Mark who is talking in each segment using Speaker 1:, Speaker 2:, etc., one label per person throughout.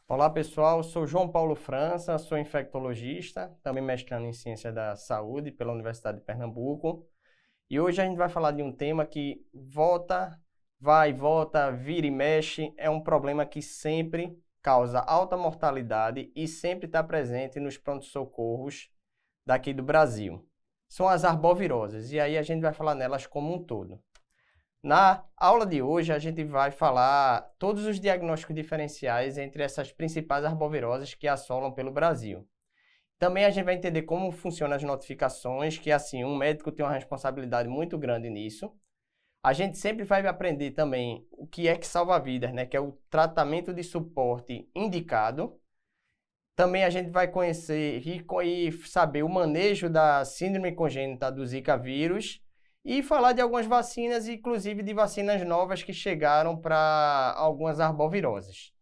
Speaker 1: Olá pessoal, sou João Paulo França, sou infectologista, também mestrando em Ciência da Saúde pela Universidade de Pernambuco. E hoje a gente vai falar de um tema que volta, vai, volta, vira e mexe, é um problema que sempre causa alta mortalidade e sempre está presente nos pronto-socorros daqui do Brasil. São as arboviroses, e aí a gente vai falar nelas como um todo. Na aula de hoje, a gente vai falar todos os diagnósticos diferenciais entre essas principais arboviroses que assolam pelo Brasil. Também a gente vai entender como funcionam as notificações, que assim, um médico tem uma responsabilidade muito grande nisso. A gente sempre vai aprender também o que é que salva vidas, né? Que é o tratamento de suporte indicado. Também a gente vai conhecer e saber o manejo da síndrome congênita do Zika vírus e falar de algumas vacinas, inclusive de vacinas novas que chegaram para algumas arboviroses.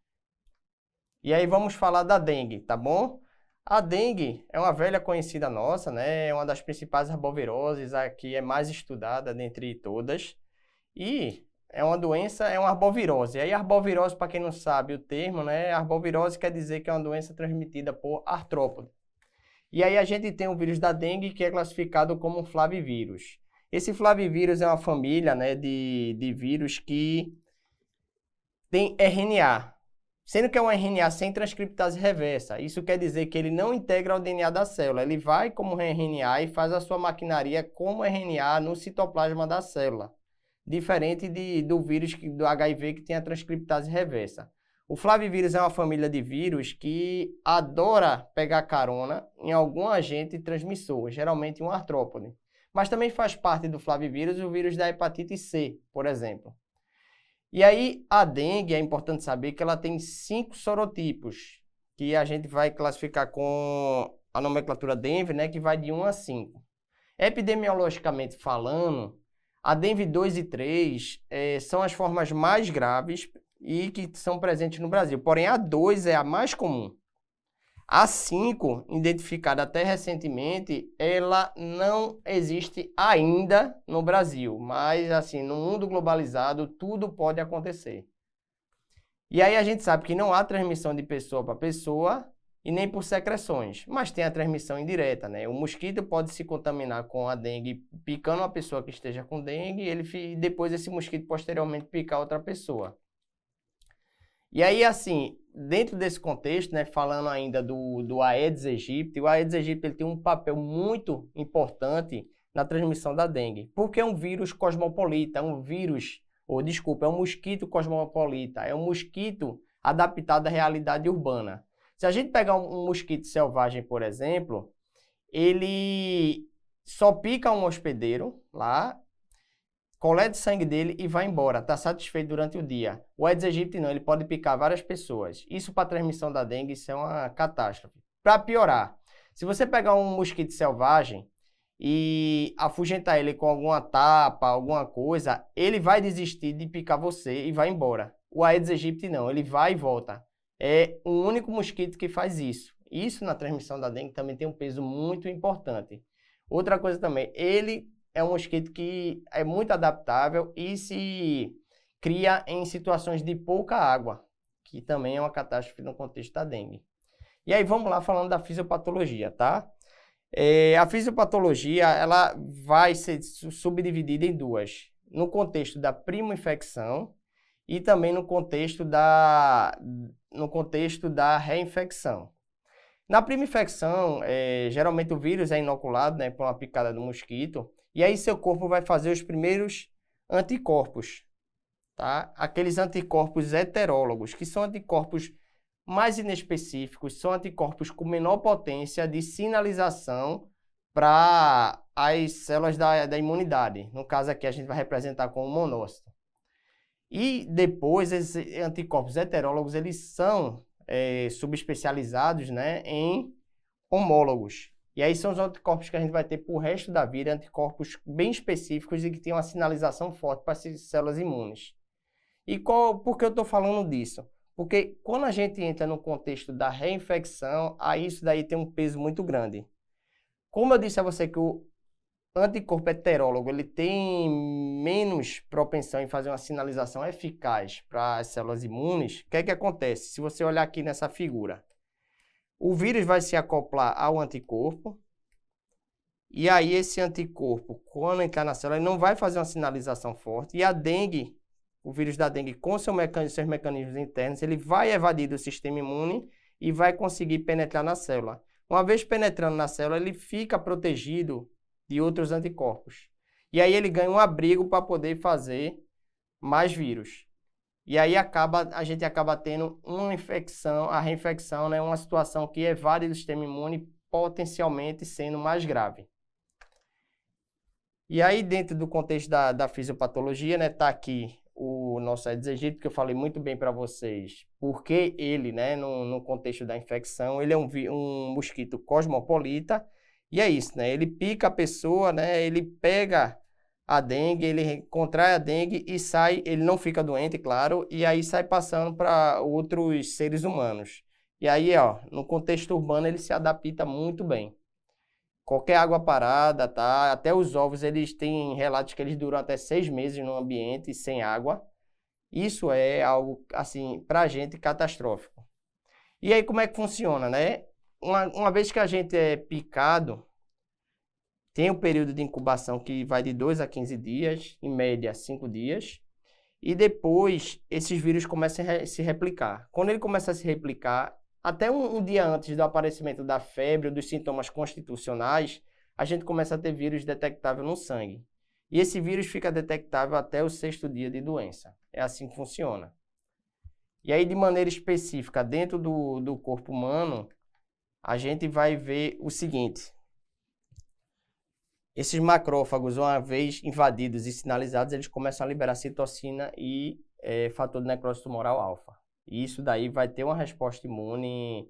Speaker 1: E aí vamos falar da dengue, tá bom? A dengue é uma velha conhecida nossa, né? É uma das principais arboviroses, a que é mais estudada dentre todas. E é uma doença, é uma arbovirose. E aí, arbovirose, para quem não sabe o termo, né? Arbovirose quer dizer que é uma doença transmitida por artrópode. E aí a gente tem o vírus da dengue, que é classificado como um flavivírus. Esse flavivírus é uma família, né, de vírus que tem RNA, sendo que é um RNA sem transcriptase reversa. Isso quer dizer que ele não integra o DNA da célula. Ele vai como RNA e faz a sua maquinaria como RNA no citoplasma da célula, diferente do vírus do HIV que tem a transcriptase reversa. O flavivírus é uma família de vírus que adora pegar carona em algum agente transmissor, geralmente um artrópode. Mas também faz parte do flavivírus o vírus da hepatite C, por exemplo. E aí, a dengue, é importante saber que ela tem 5 sorotipos, que a gente vai classificar com a nomenclatura Denver, né, que vai de 1 a 5. Epidemiologicamente falando, a Denver 2 e 3 são as formas mais graves e que são presentes no Brasil. Porém, a 2 é a mais comum. A 5, identificada até recentemente, ela não existe ainda no Brasil. Mas, assim, no mundo globalizado, tudo pode acontecer. E aí a gente sabe que não há transmissão de pessoa para pessoa e nem por secreções, mas tem a transmissão indireta, né? O mosquito pode se contaminar com a dengue picando uma pessoa que esteja com dengue e depois esse mosquito posteriormente picar outra pessoa. E aí, assim, dentro desse contexto, né, falando ainda do Aedes aegypti, o Aedes aegypti ele tem um papel muito importante na transmissão da dengue, porque é um vírus cosmopolita, é um vírus, ou desculpa, é um mosquito cosmopolita, é um mosquito adaptado à realidade urbana. Se a gente pegar um mosquito selvagem, por exemplo, ele só pica um hospedeiro lá, coleta o sangue dele e vai embora, está satisfeito durante o dia. O Aedes aegypti não, ele pode picar várias pessoas. Isso para a transmissão da dengue, isso é uma catástrofe. Para piorar, se você pegar um mosquito selvagem e afugentar ele com alguma tapa, alguma coisa, ele vai desistir de picar você e vai embora. O Aedes aegypti não, ele vai e volta. É o único mosquito que faz isso. Isso na transmissão da dengue também tem um peso muito importante. Outra coisa também, ele é um mosquito que é muito adaptável e se cria em situações de pouca água, que também é uma catástrofe no contexto da dengue. E aí vamos lá falando da fisiopatologia, tá? A fisiopatologia, ela vai ser subdividida em duas. No contexto da primo-infecção e também no contexto da reinfecção. Na prima infecção, geralmente o vírus é inoculado, né, por uma picada do mosquito, e aí seu corpo vai fazer os primeiros anticorpos, tá? Aqueles anticorpos heterólogos, que são anticorpos mais inespecíficos, são anticorpos com menor potência de sinalização para as células da imunidade. No caso aqui a gente vai representar com o monócito. E depois esses anticorpos heterólogos, eles são subespecializados, né, em homólogos. E aí são os anticorpos que a gente vai ter para o resto da vida, anticorpos bem específicos e que têm uma sinalização forte para essas células imunes. E por que eu estou falando disso? Porque quando a gente entra no contexto da reinfecção, aí isso daí tem um peso muito grande. Como eu disse a você que anticorpo heterólogo, ele tem menos propensão em fazer uma sinalização eficaz para as células imunes, o que é que acontece? Se você olhar aqui nessa figura, o vírus vai se acoplar ao anticorpo, e aí esse anticorpo, quando entrar na célula, ele não vai fazer uma sinalização forte, e a dengue, o vírus da dengue, com seus mecanismos internos, ele vai evadir do sistema imune e vai conseguir penetrar na célula. Uma vez penetrando na célula, ele fica protegido de outros anticorpos. E aí ele ganha um abrigo para poder fazer mais vírus. E aí a gente acaba tendo uma infecção, a reinfecção, né, uma situação que evade do sistema imune, potencialmente sendo mais grave. E aí, dentro do contexto da fisiopatologia, né, tá aqui o nosso Aedes aegypti, que eu falei muito bem para vocês, porque ele, né, no contexto da infecção, ele é um mosquito cosmopolita, e é isso, né, ele pica a pessoa, né, ele pega a dengue, ele contrai a dengue e sai, ele não fica doente, claro, e aí sai passando para outros seres humanos. E aí, ó, no contexto urbano, ele se adapta muito bem. Qualquer água parada, tá? Até os ovos, eles têm relatos que eles duram até 6 meses no ambiente sem água. Isso é algo, assim, pra gente, catastrófico. E aí, como é que funciona, né? Uma vez que a gente é picado, tem um período de incubação que vai de 2 a 15 dias, em média 5 dias. E depois, esses vírus começam a se replicar. Quando ele começa a se replicar, até um dia antes do aparecimento da febre ou dos sintomas constitucionais, a gente começa a ter vírus detectável no sangue. E esse vírus fica detectável até o 6º dia de doença. É assim que funciona. E aí, de maneira específica, dentro do corpo humano, a gente vai ver o seguinte. Esses macrófagos, uma vez invadidos e sinalizados, eles começam a liberar citocina e fator de necrose tumoral alfa. E isso daí vai ter uma resposta imune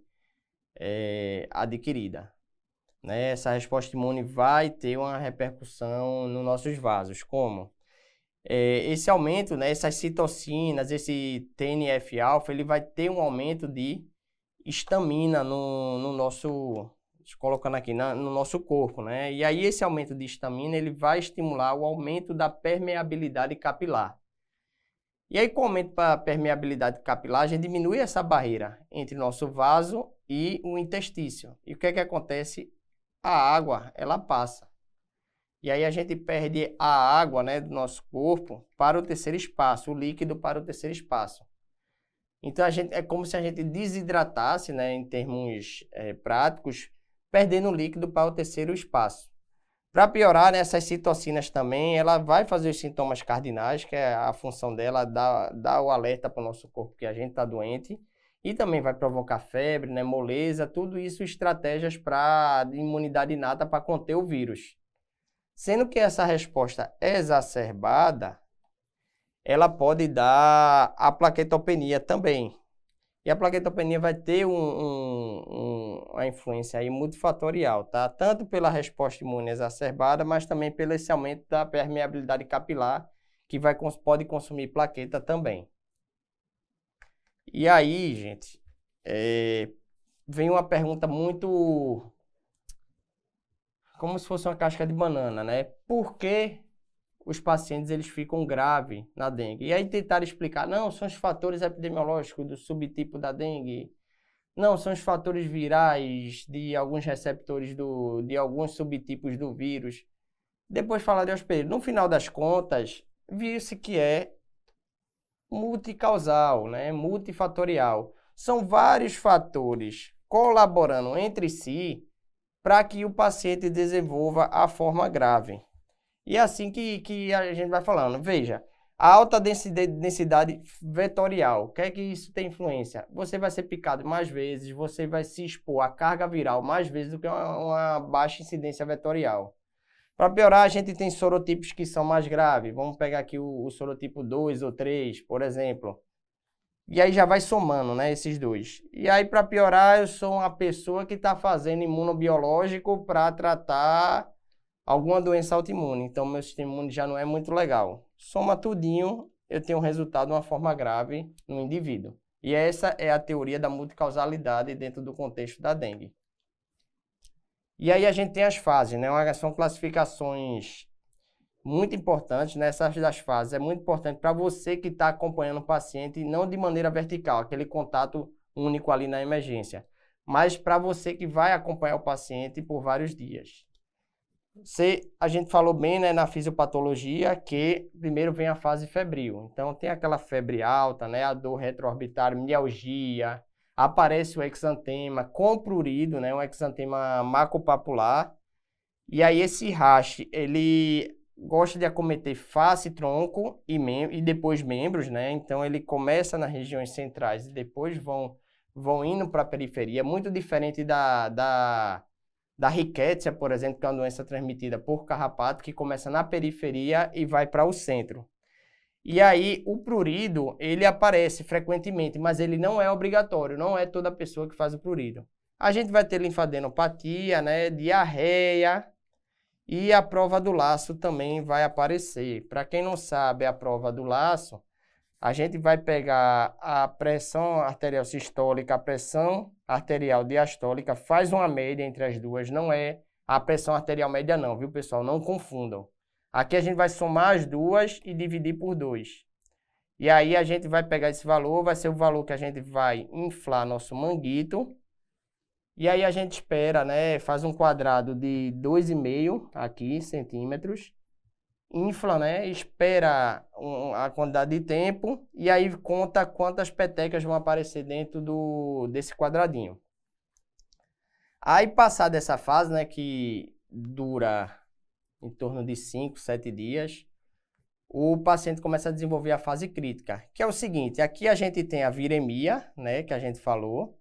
Speaker 1: adquirida. Né? Essa resposta imune vai ter uma repercussão nos nossos vasos. Como? Esse aumento, né, essas citocinas, esse TNF-alfa, ele vai ter um aumento de histamina no nosso, colocando aqui, no nosso corpo. Né? E aí esse aumento de histamina ele vai estimular o aumento da permeabilidade capilar. E aí, com o aumento da permeabilidade capilar, a gente diminui essa barreira entre o nosso vaso e o intestício. E o que é que acontece? A água, ela passa. E aí a gente perde a água, né, do nosso corpo para o terceiro espaço, o líquido para o terceiro espaço. Então, é como se a gente desidratasse, né, em termos práticos, perdendo o líquido para o terceiro espaço. Para piorar, né, essas citocinas também, ela vai fazer os sintomas cardinais, que é a função dela, dar o alerta para o nosso corpo que a gente está doente, e também vai provocar febre, né, moleza, tudo isso estratégias para imunidade inata para conter o vírus. Sendo que essa resposta exacerbada, ela pode dar a plaquetopenia também. E a plaquetopenia vai ter uma influência aí multifatorial, tá? Tanto pela resposta imune exacerbada, mas também pelo esse aumento da permeabilidade capilar, que pode consumir plaqueta também. E aí, gente, vem uma pergunta muito... como se fosse uma casca de banana, né? Por que os pacientes eles ficam graves na dengue? E aí tentaram explicar, não, são os fatores epidemiológicos do subtipo da dengue, não, são os fatores virais de alguns receptores de alguns subtipos do vírus. Depois falar de hospedeiro. No final das contas, viu-se que é multicausal, né? Multifatorial. São vários fatores colaborando entre si para que o paciente desenvolva a forma grave. E é assim que a gente vai falando. Veja, a alta densidade vetorial, o que é que isso tem influência? Você vai ser picado mais vezes, você vai se expor à carga viral mais vezes do que uma baixa incidência vetorial. Para piorar, a gente tem sorotipos que são mais graves. Vamos pegar aqui o sorotipo 2 ou 3, por exemplo. E aí já vai somando, né, esses dois. E aí, para piorar, eu sou uma pessoa que está fazendo imunobiológico para tratar alguma doença autoimune. Então, meu sistema imune já não é muito legal. Soma tudinho, eu tenho um resultado de uma forma grave no indivíduo. E essa é a teoria da multicausalidade dentro do contexto da dengue. E aí a gente tem as fases, né? São classificações muito importantes, nessas das fases. É muito importante para você que está acompanhando o paciente, não de maneira vertical, aquele contato único ali na emergência, mas para você que vai acompanhar o paciente por vários dias. A gente falou bem, né, na fisiopatologia que primeiro vem a fase febril. Então tem aquela febre alta, né, a dor retroorbitária, mialgia, aparece o exantema com prurido, né, um exantema maculopapular. E aí esse rash, ele gosta de acometer face, tronco e depois membros, né? Então ele começa nas regiões centrais e depois vão indo para a periferia, muito diferente da rickettsia, por exemplo, que é uma doença transmitida por carrapato, que começa na periferia e vai para o centro. E aí, o prurido, ele aparece frequentemente, mas ele não é obrigatório, não é toda pessoa que faz o prurido. A gente vai ter linfadenopatia, né, diarreia, e a prova do laço também vai aparecer. Para quem não sabe a prova do laço, a gente vai pegar a pressão arterial sistólica, a pressão arterial diastólica, faz uma média entre as duas, não é a pressão arterial média não, viu pessoal? Não confundam. Aqui a gente vai somar as duas e dividir por 2. E aí a gente vai pegar esse valor, vai ser o valor que a gente vai inflar nosso manguito. E aí a gente espera, né? Faz um quadrado de 2,5 aqui, centímetros. Infla, né? Espera a quantidade de tempo e aí conta quantas petecas vão aparecer dentro desse quadradinho. Aí passar dessa fase, né? Que dura em torno de 5, 7 dias, o paciente começa a desenvolver a fase crítica, que é o seguinte, aqui a gente tem a viremia, né? Que a gente falou,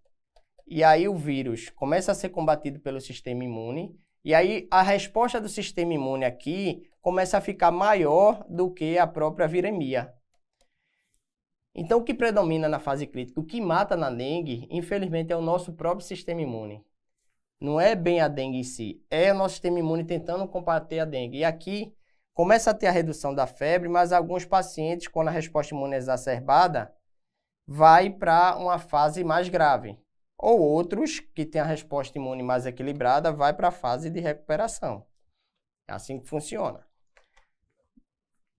Speaker 1: e aí o vírus começa a ser combatido pelo sistema imune, e aí a resposta do sistema imune aqui começa a ficar maior do que a própria viremia. Então, o que predomina na fase crítica, o que mata na dengue, infelizmente, é o nosso próprio sistema imune. Não é bem a dengue em si, é o nosso sistema imune tentando combater a dengue. E aqui começa a ter a redução da febre, mas alguns pacientes, quando a resposta imune é exacerbada, vai para uma fase mais grave. Ou outros, que têm a resposta imune mais equilibrada, vai para a fase de recuperação. É assim que funciona.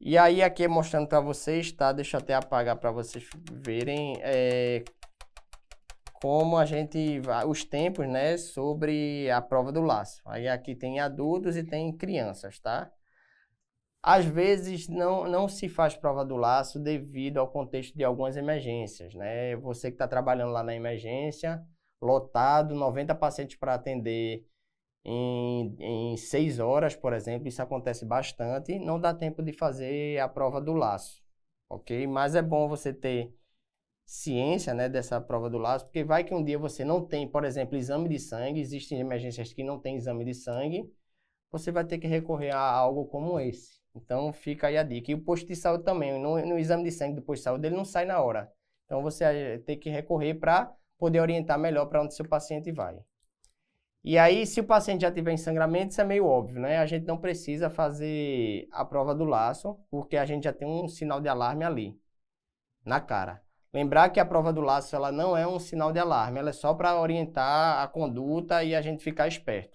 Speaker 1: E aí, aqui mostrando para vocês, tá? Deixa eu até apagar para vocês verem como a gente... Os tempos, né? Sobre a prova do laço. Aí aqui tem adultos e tem crianças, tá? Às vezes não se faz prova do laço devido ao contexto de algumas emergências, né? Você que está trabalhando lá na emergência, lotado, 90 pacientes para atender em 6 horas, por exemplo, isso acontece bastante, não dá tempo de fazer a prova do laço, ok? Mas é bom você ter ciência, né, dessa prova do laço, porque vai que um dia você não tem, por exemplo, exame de sangue, existem emergências que não tem exame de sangue, você vai ter que recorrer a algo como esse. Então, fica aí a dica. E o posto de saúde também, no exame de sangue do posto de saúde, ele não sai na hora. Então, você tem que recorrer para poder orientar melhor para onde seu paciente vai. E aí, se o paciente já tiver ensangramento, isso é meio óbvio, né? A gente não precisa fazer a prova do laço, porque a gente já tem um sinal de alarme ali, na cara. Lembrar que a prova do laço, ela não é um sinal de alarme, ela é só para orientar a conduta e a gente ficar esperto.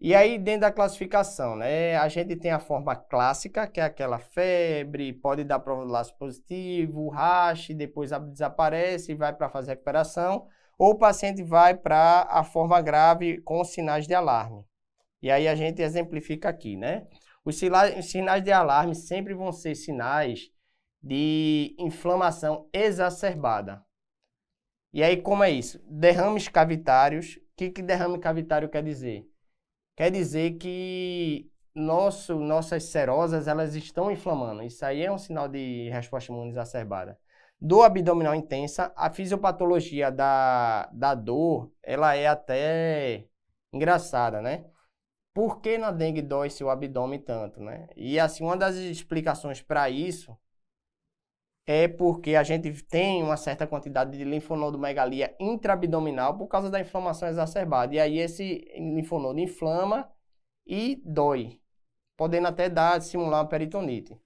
Speaker 1: E aí, dentro da classificação, né? A gente tem a forma clássica, que é aquela febre, pode dar prova do laço positivo, rash, depois desaparece e vai para a fase de recuperação. Ou o paciente vai para a forma grave com sinais de alarme. E aí a gente exemplifica aqui, né? Os sinais de alarme sempre vão ser sinais de inflamação exacerbada. E aí como é isso? Derrames cavitários. O que derrame cavitário quer dizer? Quer dizer que nossas serosas elas estão inflamando. Isso aí é um sinal de resposta imune exacerbada. Dor abdominal intensa, a fisiopatologia da dor, ela é até engraçada, né? Por que na dengue dói seu abdômen tanto, né? E assim, uma das explicações para isso é porque a gente tem uma certa quantidade de linfonodomegalia intraabdominal por causa da inflamação exacerbada. E aí esse linfonodo inflama e dói, podendo até simular uma peritonite.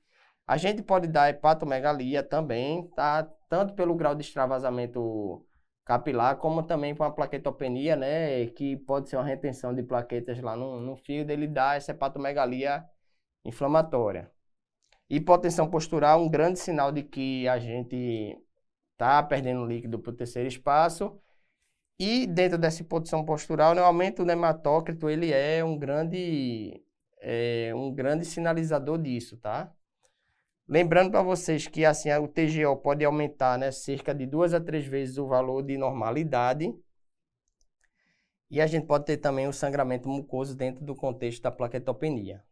Speaker 1: A gente pode dar hepatomegalia também, tá? Tanto pelo grau de extravasamento capilar, como também para uma plaquetopenia, né, que pode ser uma retenção de plaquetas lá no fígado, ele dá essa hepatomegalia inflamatória. Hipotensão postural, um grande sinal de que a gente está perdendo líquido para o terceiro espaço. E dentro dessa hipotensão postural, né, o aumento do hematócrito, ele é um grande sinalizador disso, tá? Lembrando para vocês que assim, o TGO pode aumentar, né, cerca de 2 a 3 vezes o valor de normalidade. E a gente pode ter também o sangramento mucoso dentro do contexto da plaquetopenia.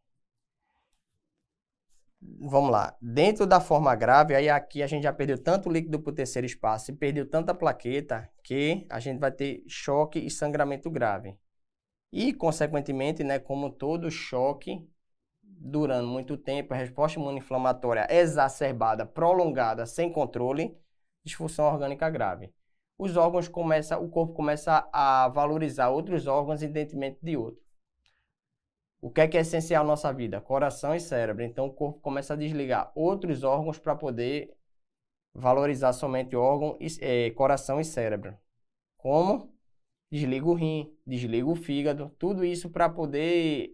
Speaker 1: Vamos lá. Dentro da forma grave, aí aqui a gente já perdeu tanto líquido para o terceiro espaço e perdeu tanta plaqueta que a gente vai ter choque e sangramento grave. E, consequentemente, né, como todo choque, durando muito tempo, a resposta imunoinflamatória exacerbada, prolongada, sem controle, disfunção orgânica grave. O corpo começa a valorizar outros órgãos em detrimento de outros. O que é essencial na nossa vida? Coração e cérebro. Então, o corpo começa a desligar outros órgãos para poder valorizar somente coração e cérebro. Como? Desliga o rim, desliga o fígado, tudo isso para poder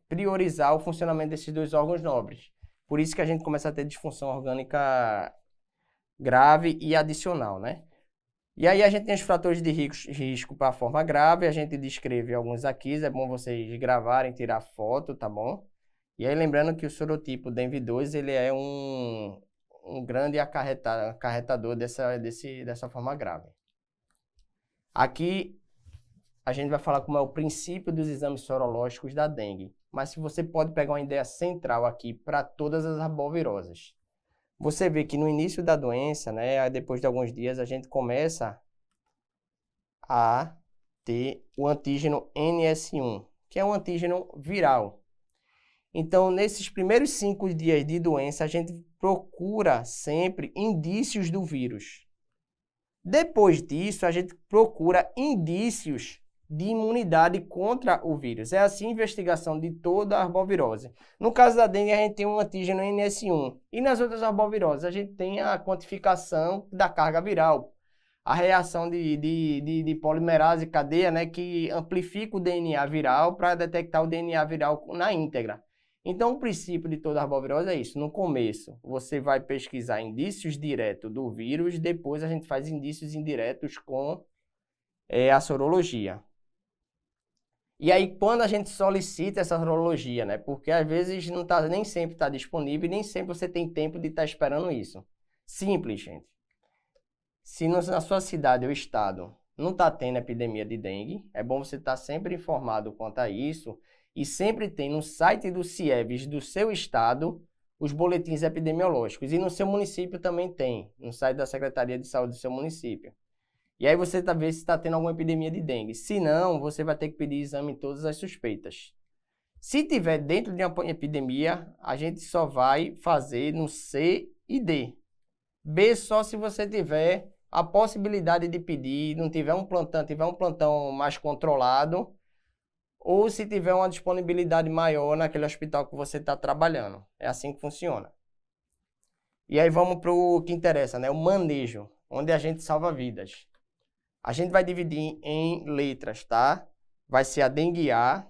Speaker 1: priorizar o funcionamento desses dois órgãos nobres. Por isso que a gente começa a ter disfunção orgânica grave e adicional, né? E aí a gente tem os fatores de risco para a forma grave, a gente descreve alguns aqui, é bom vocês gravarem, tirar foto, tá bom? E aí lembrando que o sorotipo DENV2, ele é um grande acarretador dessa forma grave. Aqui a gente vai falar como é o princípio dos exames sorológicos da dengue, mas se você pode pegar uma ideia central aqui para todas as arboviroses. Você vê que no início da doença, né, depois de alguns dias, a gente começa a ter o antígeno NS1, que é um antígeno viral. Então, nesses primeiros 5 dias de doença, a gente procura sempre indícios do vírus. Depois disso, a gente procura indícios de imunidade contra o vírus. É assim a investigação de toda a arbovirose. No caso da dengue, a gente tem um antígeno NS1. E nas outras arboviroses, a gente tem a quantificação da carga viral. A reação de polimerase cadeia, né, que amplifica o DNA viral para detectar o DNA viral na íntegra. Então, o princípio de toda arbovirose é isso. No começo, você vai pesquisar indícios diretos do vírus, depois a gente faz indícios indiretos com a sorologia. E aí, quando a gente solicita essa sorologia, né? Porque às vezes nem sempre está disponível e nem sempre você tem tempo de estar esperando isso. Simples, gente. Se na sua cidade ou estado não está tendo epidemia de dengue, é bom você estar sempre informado quanto a isso e sempre tem no site do CIEVES do seu estado os boletins epidemiológicos. E no seu município também tem, no site da Secretaria de Saúde do seu município. E aí você vê se está tendo alguma epidemia de dengue. Se não, você vai ter que pedir exame em todas as suspeitas. Se tiver dentro de uma epidemia, a gente só vai fazer no C e D. B só se você tiver a possibilidade de pedir, não tiver um plantão mais controlado, ou se tiver uma disponibilidade maior naquele hospital que você está trabalhando. É assim que funciona. E aí vamos para o que interessa, né? O manejo, onde a gente salva vidas. A gente vai dividir em letras, tá? Vai ser a dengue A,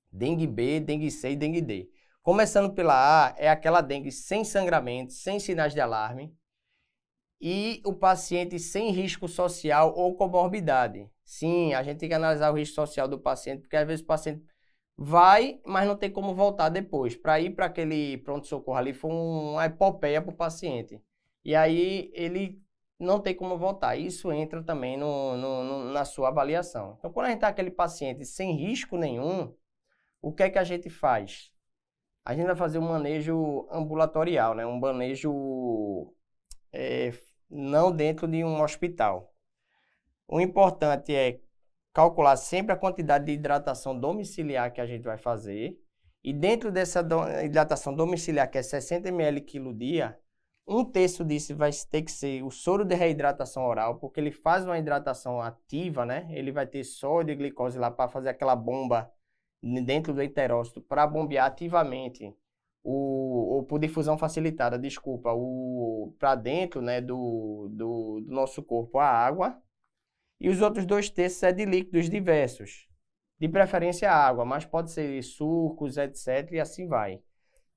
Speaker 1: dengue B, dengue C e dengue D. Começando pela A, é aquela dengue sem sangramento, sem sinais de alarme. E o paciente sem risco social ou comorbidade. Sim, a gente tem que analisar o risco social do paciente, porque às vezes o paciente vai, mas não tem como voltar depois. Para ir para aquele pronto-socorro ali foi uma epopeia para o paciente. E aí ele não tem como voltar. Isso entra também na sua avaliação. Então, quando a gente está aquele paciente sem risco nenhum, o que é que a gente faz? A gente vai fazer um manejo ambulatorial, né? Um manejo não dentro de um hospital. O importante é calcular sempre a quantidade de hidratação domiciliar que a gente vai fazer. E dentro dessa hidratação domiciliar, que é 60 ml quilo dia, 1/3 disso vai ter que ser o soro de reidratação oral, porque ele faz uma hidratação ativa, né? Ele vai ter sódio e glicose lá para fazer aquela bomba dentro do enterócito, para bombear ativamente ou por difusão facilitada, desculpa, para dentro, né, do nosso corpo a água, e os outros 2/3 é de líquidos diversos, de preferência a água, mas pode ser sucos, etc, e assim vai.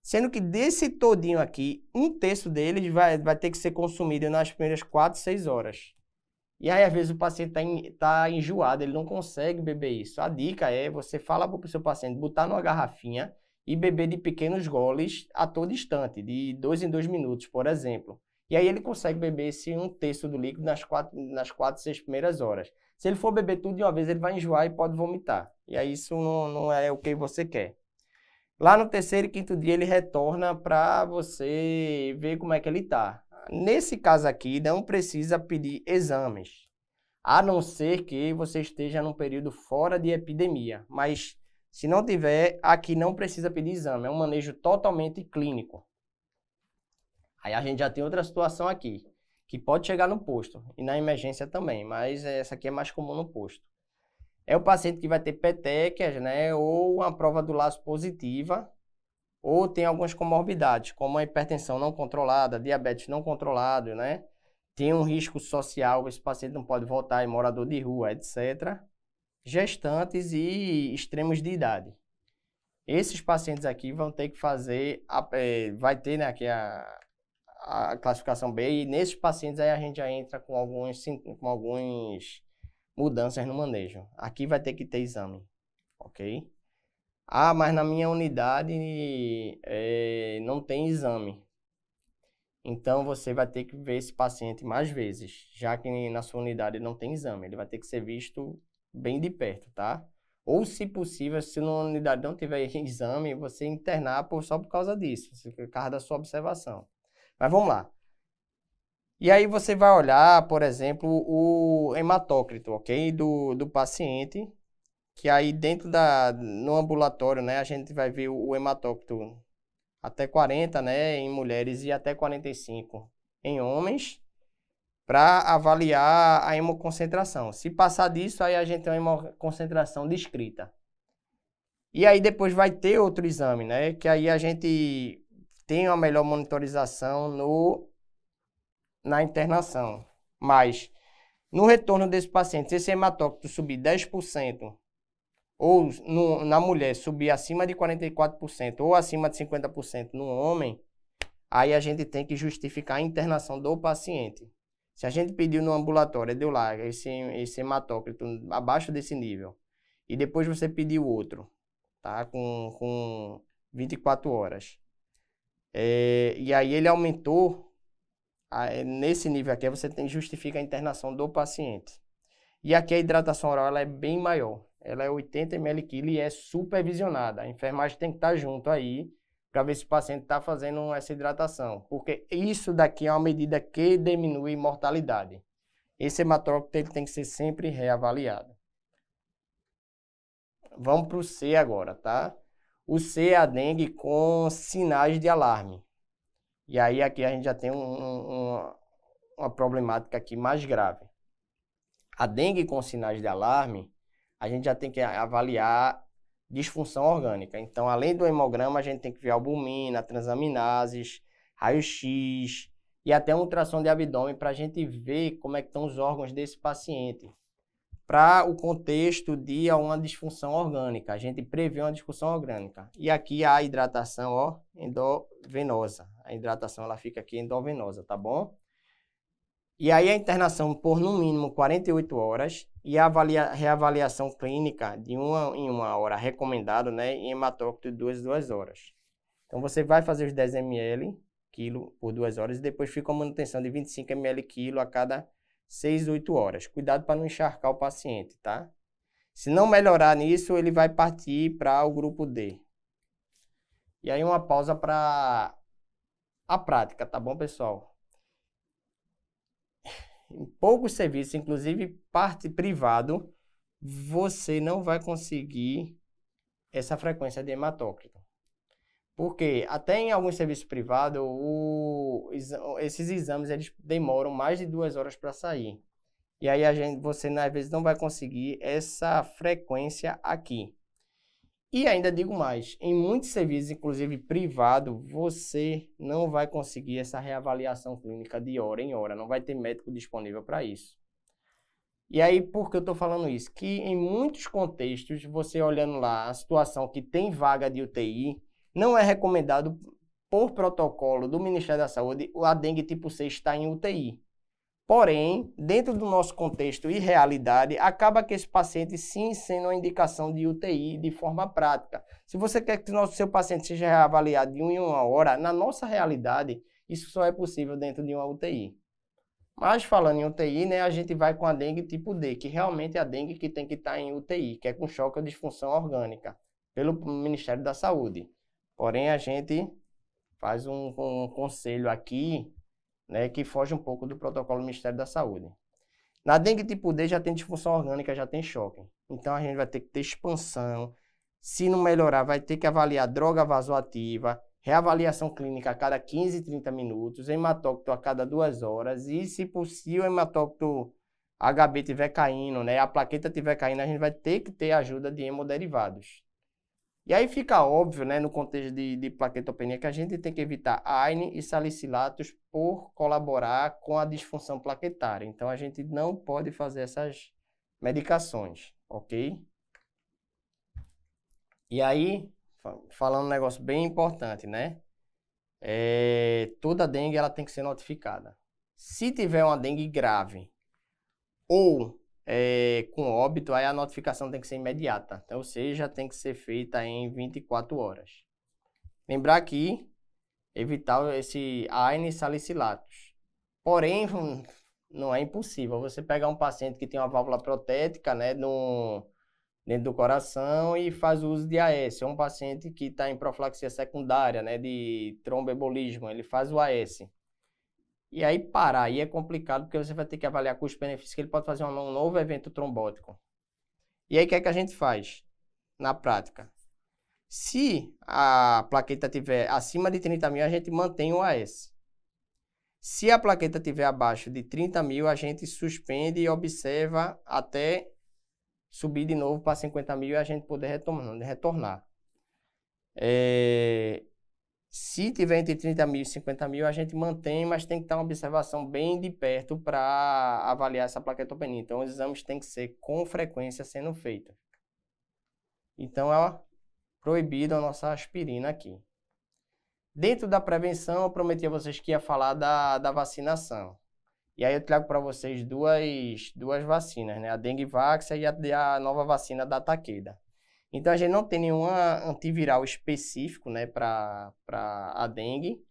Speaker 1: Sendo que desse todinho aqui, 1/3 deles vai ter que ser consumido nas primeiras 4, 6 horas. E aí, às vezes, o paciente tá enjoado, ele não consegue beber isso. A dica é você fala para o seu paciente botar numa garrafinha e beber de pequenos goles a todo instante, de 2 em 2 minutos, por exemplo. E aí ele consegue beber esse 1/3 do líquido nas 4, 6 primeiras horas. Se ele for beber tudo de uma vez, ele vai enjoar e pode vomitar. E aí isso não é o que você quer. Lá no terceiro e quinto dia ele retorna para você ver como é que ele está. Nesse caso aqui, não precisa pedir exames, a não ser que você esteja num período fora de epidemia. Mas se não tiver, aqui não precisa pedir exame, é um manejo totalmente clínico. Aí a gente já tem outra situação aqui, que pode chegar no posto e na emergência também, mas essa aqui é mais comum no posto. É o paciente que vai ter petequias, né, ou uma prova do laço positiva, ou tem algumas comorbidades, como a hipertensão não controlada, diabetes não controlado, né? Tem um risco social, esse paciente não pode voltar, é morador de rua, etc. Gestantes e extremos de idade. Esses pacientes aqui vão ter que fazer, vai ter, né, aqui a classificação B, e nesses pacientes aí a gente já entra com algumas mudanças no manejo. Aqui vai ter que ter exame, ok? Ah, mas na minha unidade não tem exame. Então, você vai ter que ver esse paciente mais vezes, já que na sua unidade não tem exame. Ele vai ter que ser visto bem de perto, tá? Ou, se possível, se na unidade não tiver exame, você internar só por causa disso, por causa da sua observação. Mas vamos lá. E aí você vai olhar, por exemplo, o hematócrito, ok? Do paciente. Que aí no ambulatório, né, a gente vai ver o hematócrito até 40, né, em mulheres e até 45 em homens, para avaliar a hemoconcentração. Se passar disso, aí a gente tem uma hemoconcentração descrita. E aí depois vai ter outro exame, né, que aí a gente tem uma melhor monitorização na internação. Mas no retorno desse paciente, se esse hematócrito subir 10%, ou na mulher subir acima de 44% ou acima de 50% no homem, aí a gente tem que justificar a internação do paciente. Se a gente pediu no ambulatório, deu lá esse hematócrito abaixo desse nível, e depois você pediu outro, tá? Com 24 horas. E aí ele aumentou, nesse nível aqui, você justifica a internação do paciente. E aqui a hidratação oral ela é bem maior. Ela é 80 ml/kg e é supervisionada. A enfermagem tem que estar junto aí para ver se o paciente está fazendo essa hidratação. Porque isso daqui é uma medida que diminui mortalidade. Esse hematócrito ele tem que ser sempre reavaliado. Vamos para o C agora, tá? O C é a dengue com sinais de alarme. E aí aqui a gente já tem uma problemática aqui mais grave. A dengue com sinais de alarme, a gente já tem que avaliar disfunção orgânica. Então, além do hemograma, a gente tem que ver albumina, transaminases, raio-x e até um ultrassom de abdômen para a gente ver como é que estão os órgãos desse paciente. Para o contexto de uma disfunção orgânica, a gente prevê uma disfunção orgânica. E aqui a hidratação, ó, endovenosa. A hidratação ela fica aqui endovenosa, tá bom? E aí a internação por no mínimo 48 horas e a reavaliação clínica de em uma hora recomendado, né, em hematócrito de 2 horas. Então você vai fazer os 10 ml quilo por 2 horas e depois fica uma manutenção de 25 ml quilo a cada 6, 8 horas. Cuidado para não encharcar o paciente, tá? Se não melhorar nisso, ele vai partir para o grupo D. E aí uma pausa para a prática, tá bom, pessoal? Em poucos serviços, inclusive parte privado, você não vai conseguir essa frequência de hematócrito. Porque até em alguns serviços privados, esses exames eles demoram mais de 2 horas para sair. E aí você às vezes não vai conseguir essa frequência aqui. E ainda digo mais, em muitos serviços, inclusive privado, você não vai conseguir essa reavaliação clínica de hora em hora, não vai ter médico disponível para isso. E aí, por que eu estou falando isso? Que em muitos contextos, você olhando lá a situação que tem vaga de UTI, não é recomendado, por protocolo do Ministério da Saúde, a dengue tipo C está em UTI. Porém, dentro do nosso contexto e realidade, acaba que esse paciente sim sendo uma indicação de UTI de forma prática. Se você quer que o seu paciente seja reavaliado de 1 em 1 hora, na nossa realidade, isso só é possível dentro de uma UTI. Mas falando em UTI, né, a gente vai com a dengue tipo D, que realmente é a dengue que tem que estar em UTI, que é com choque ou disfunção orgânica, pelo Ministério da Saúde. Porém, a gente faz um conselho aqui, né, que foge um pouco do protocolo do Ministério da Saúde. Na dengue tipo D já tem disfunção orgânica, já tem choque. Então a gente vai ter que ter expansão. Se não melhorar, vai ter que avaliar droga vasoativa, reavaliação clínica a cada 15, 30 minutos, hematócrito a cada 2 horas. E se possível, o hematócrito HB estiver caindo, né, a plaqueta estiver caindo, a gente vai ter que ter ajuda de hemoderivados. E aí fica óbvio, né, no contexto de plaquetopenia, que a gente tem que evitar AINE e salicilatos por colaborar com a disfunção plaquetária. Então, a gente não pode fazer essas medicações, ok? E aí, falando um negócio bem importante, né? Toda dengue ela tem que ser notificada. Se tiver uma dengue grave ou com óbito, aí a notificação tem que ser imediata, ou seja, tem que ser feita em 24 horas. Lembrar aqui, evitar esse AINE e salicilatos. Porém, não é impossível você pegar um paciente que tem uma válvula protética, né, dentro do coração e faz o uso de AS. É um paciente que está em profilaxia secundária, né, de tromboembolismo, ele faz o AS. E aí parar, aí é complicado porque você vai ter que avaliar custo-benefício, que ele pode fazer um novo evento trombótico. E aí o que é que a gente faz na prática? Se a plaqueta estiver acima de 30 mil, a gente mantém o AS. Se a plaqueta estiver abaixo de 30 mil, a gente suspende e observa até subir de novo para 50 mil e a gente poder retornar. Se tiver entre 30 mil e 50 mil, a gente mantém, mas tem que ter uma observação bem de perto para avaliar essa plaquetopenia. Então, os exames têm que ser com frequência sendo feitos. Então, é proibido a nossa aspirina aqui. Dentro da prevenção, eu prometi a vocês que ia falar da vacinação. E aí eu trago para vocês duas vacinas, né? A Dengvax e a nova vacina da Takeda. Então, a gente não tem nenhuma antiviral específico, né, para a dengue.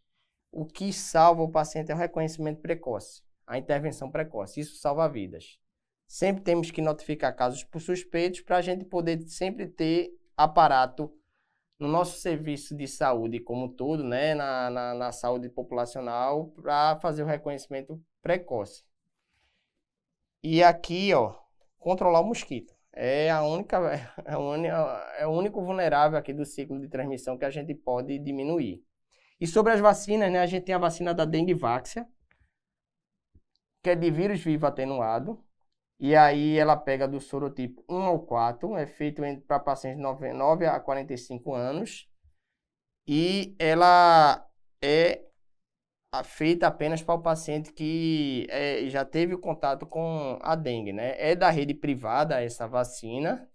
Speaker 1: O que salva o paciente é o reconhecimento precoce, a intervenção precoce. Isso salva vidas. Sempre temos que notificar casos por suspeitos para a gente poder sempre ter aparato no nosso serviço de saúde como um todo, né, na saúde populacional, para fazer o reconhecimento precoce. E aqui, ó, controlar o mosquito. É o único vulnerável aqui do ciclo de transmissão que a gente pode diminuir. E sobre as vacinas, né, a gente tem a vacina da Dengvax, que é de vírus vivo atenuado. E aí ela pega do sorotipo 1 ao 4, é feito para pacientes de 9 a 45 anos. E ela é feita apenas para o paciente que já teve contato com a dengue, né? É da rede privada essa vacina.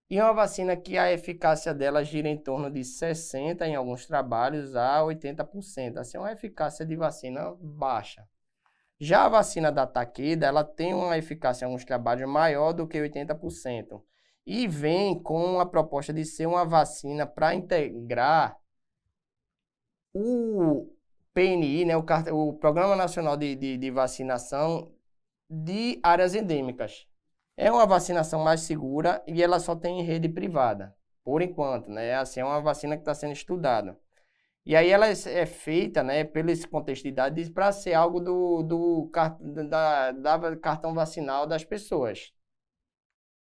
Speaker 1: E é uma vacina que a eficácia dela gira em torno de 60% em alguns trabalhos a 80%. Assim, é uma eficácia de vacina baixa. Já a vacina da Takeda, ela tem uma eficácia em alguns trabalhos maior do que 80%. E vem com a proposta de ser uma vacina para integrar o PNI, né, o Programa Nacional de Vacinação de áreas endêmicas. É uma vacinação mais segura e ela só tem em rede privada, por enquanto, né? Assim, é uma vacina que está sendo estudada. E aí ela é feita, né, pelo esse contexto de idade para ser algo do cartão vacinal das pessoas.